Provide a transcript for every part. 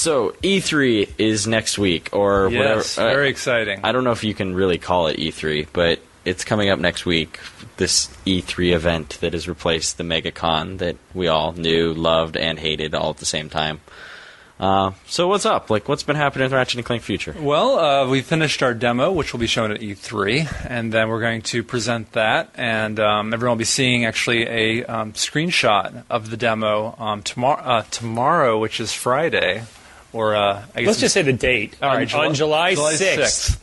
So E3 is next week, or whatever. Yes, very exciting. I don't know if you can really call it E3, but it's coming up next week. This E3 event that has replaced the Megacon that we all knew, loved, and hated all at the same time. So what's up? Like, what's been happening with Ratchet and Clank Future? Well, we finished our demo, which will be shown at E3, and then we're going to present that, and everyone will be seeing actually a screenshot of the demo tomorrow, which is Friday, or I guess let's just say the date. All right, on July 6th.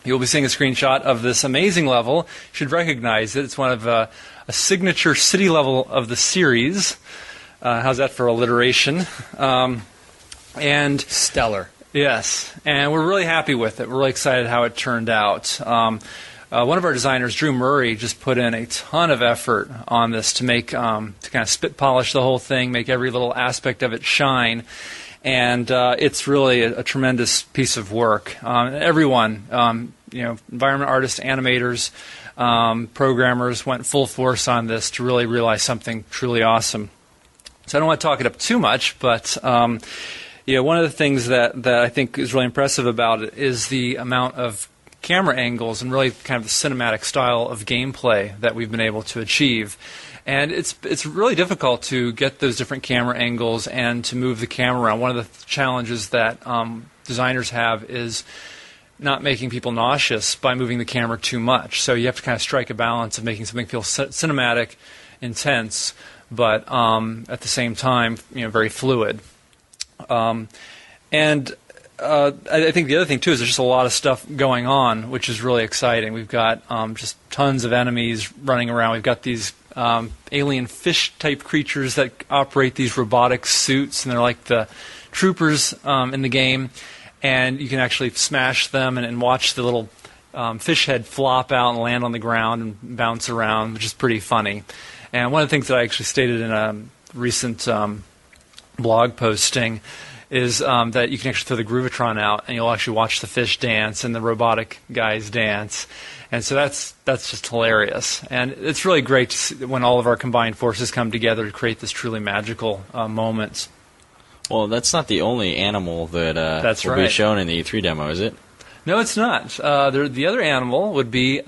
You'll be seeing a screenshot of this amazing level. You should recognize it. It's one of a signature city level of the series. How's that for alliteration? And stellar. Yes, and we're really happy with it. We're really excited how it turned out. One of our designers, Drew Murray, just put in a ton of effort on this to make to kind of spit polish the whole thing, make every little aspect of it shine, and it's really a tremendous piece of work. Everyone, environment artists, animators, programmers went full force on this to really realize something truly awesome. So I don't want to talk it up too much, but one of the things that I think is really impressive about it is the amount of camera angles and really kind of the cinematic style of gameplay that we've been able to achieve. And it's really difficult to get those different camera angles and to move the camera around. One of the challenges that designers have is not making people nauseous by moving the camera too much. So you have to kind of strike a balance of making something feel cinematic, intense, but at the same time, very fluid. I think the other thing too is there's just a lot of stuff going on, which is really exciting. We've got just tons of enemies running around. We've got these alien fish-type creatures that operate these robotic suits, and they're like the troopers in the game. And you can actually smash them and watch the little fish head flop out and land on the ground and bounce around, which is pretty funny. And one of the things that I actually stated in a recent blog posting is that you can actually throw the Groovatron out and you'll actually watch the fish dance and the robotic guys dance. And so that's just hilarious. And it's really great to see when all of our combined forces come together to create this truly magical moment. Well, that's not the only animal that will be shown in the E3 demo, is it? No, it's not. The other animal would be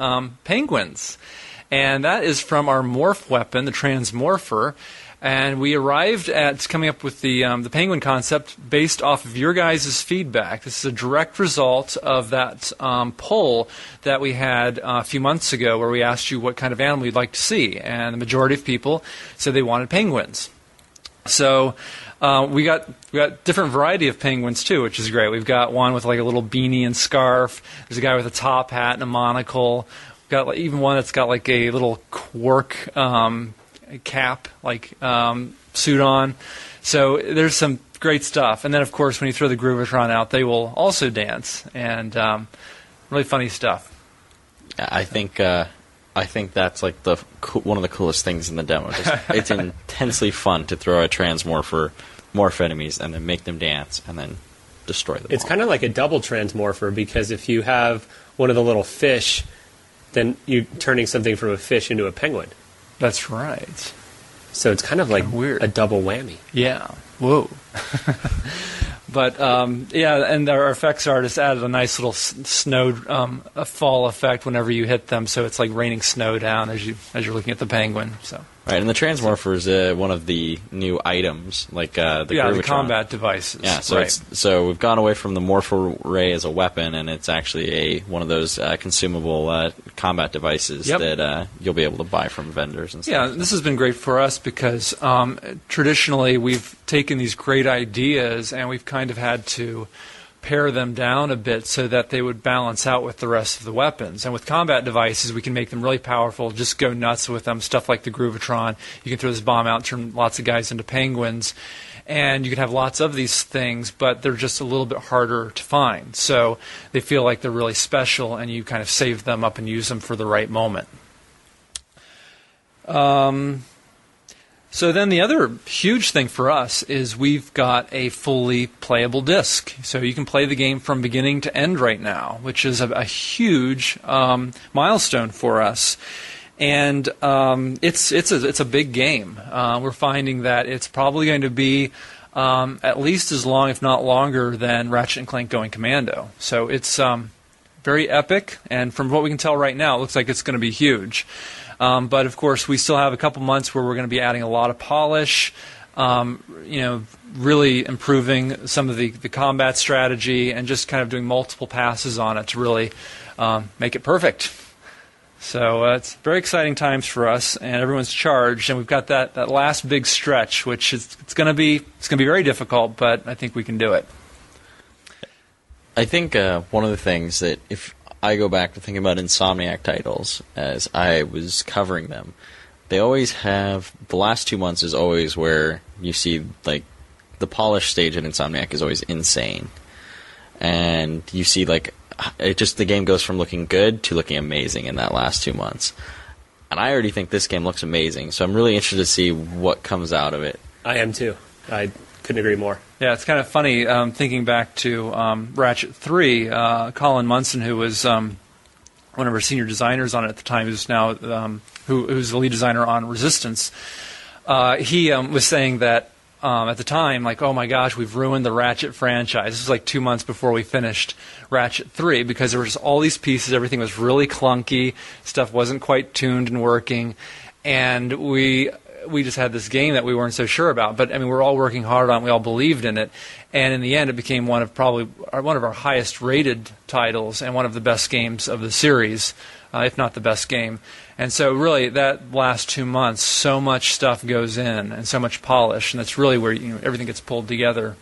penguins. And that is from our morph weapon, the Transmorpher. And we arrived at coming up with the penguin concept based off of your guys' feedback. This is a direct result of that poll that we had a few months ago where we asked you what kind of animal you'd like to see. And the majority of people said they wanted penguins. So we got different variety of penguins too, which is great. We've got one with like a little beanie and scarf. There's a guy with a top hat and a monocle. We've got even one that's got like a little quark cap suit on. So there's some great stuff. And then of course when you throw the Groovatron out, they will also dance, and really funny stuff. I think that's like one of the coolest things in the demo. It's intensely fun to throw a Transmorpher, morph enemies, and then make them dance, and then destroy them. It's kind of like a double Transmorpher, because if you have one of the little fish, then you're turning something from a fish into a penguin. That's right. So it's kind of like weird. A double whammy. Yeah. Whoa. But and our effects artist added a nice little snow fall effect whenever you hit them, so it's like raining snow down as you're looking at the penguin. So. Right, and the Transmorpher is one of the new items, like the Groovatron. The combat devices. Yeah, so right. So we've gone away from the Morpher Ray as a weapon, and it's actually one of those consumable combat devices that you'll be able to buy from vendors and stuff. Yeah, this has been great for us because traditionally we've taken these great ideas and we've kind of had to pare them down a bit so that they would balance out with the rest of the weapons. And with combat devices, we can make them really powerful, just go nuts with them, stuff like the Groovatron. You can throw this bomb out and turn lots of guys into penguins. And you can have lots of these things, but they're just a little bit harder to find. So they feel like they're really special, and you kind of save them up and use them for the right moment. So then the other huge thing for us is we've got a fully playable disc. So you can play the game from beginning to end right now, which is a huge milestone for us. And it's a big game. We're finding that it's probably going to be at least as long, if not longer, than Ratchet and Clank Going Commando. So it's very epic, and from what we can tell right now, it looks like it's going to be huge. But of course, we still have a couple months where we're going to be adding a lot of polish, really improving some of the combat strategy, and just kind of doing multiple passes on it to really make it perfect. So it's very exciting times for us, and everyone's charged, and we've got that last big stretch, which is it's going to be very difficult, but I think we can do it. I think one of the things that, if I go back to thinking about Insomniac titles as I was covering them, they always have, the last 2 months is always where you see, like, the polish stage at Insomniac is always insane. And you see, like, the game goes from looking good to looking amazing in that last 2 months. And I already think this game looks amazing, so I'm really interested to see what comes out of it. I am too. I couldn't agree more. Yeah, it's kind of funny thinking back to Ratchet 3. Colin Munson, who was one of our senior designers on it at the time, who's now who's the lead designer on Resistance. He was saying that at the time, like, oh my gosh, we've ruined the Ratchet franchise. This was like 2 months before we finished Ratchet 3, because there were just all these pieces, everything was really clunky, stuff wasn't quite tuned and working, and we just had this game that we weren't so sure about. But I mean, we're all working hard on it, we all believed in it, and in the end it became one of our highest rated titles and one of the best games of the series, if not the best game. And so really that last 2 months, so much stuff goes in and so much polish, and that's really where everything gets pulled together.